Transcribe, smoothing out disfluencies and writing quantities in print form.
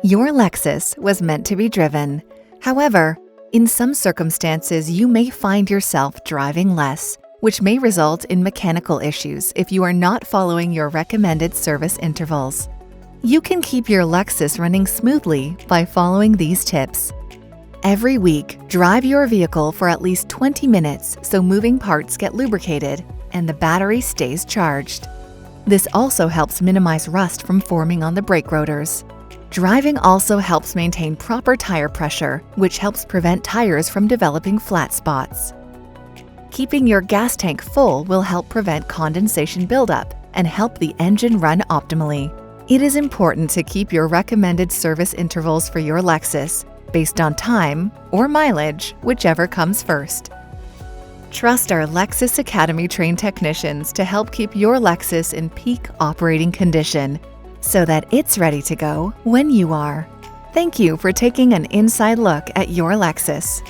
Your Lexus was meant to be driven. However, in some circumstances, you may find yourself driving less, which may result in mechanical issues if you are not following your recommended service intervals. You can keep your Lexus running smoothly by following these tips. Every week, drive your vehicle for at least 20 minutes so moving parts get lubricated and the battery stays charged. This also helps minimize rust from forming on the brake rotors. Driving also helps maintain proper tire pressure, which helps prevent tires from developing flat spots. Keeping your gas tank full will help prevent condensation buildup and help the engine run optimally. It is important to keep your recommended service intervals for your Lexus based on time or mileage, whichever comes first. Trust our Lexus Academy trained technicians to help keep your Lexus in peak operating condition so that it's ready to go when you are. Thank you for taking an inside look at your Lexus.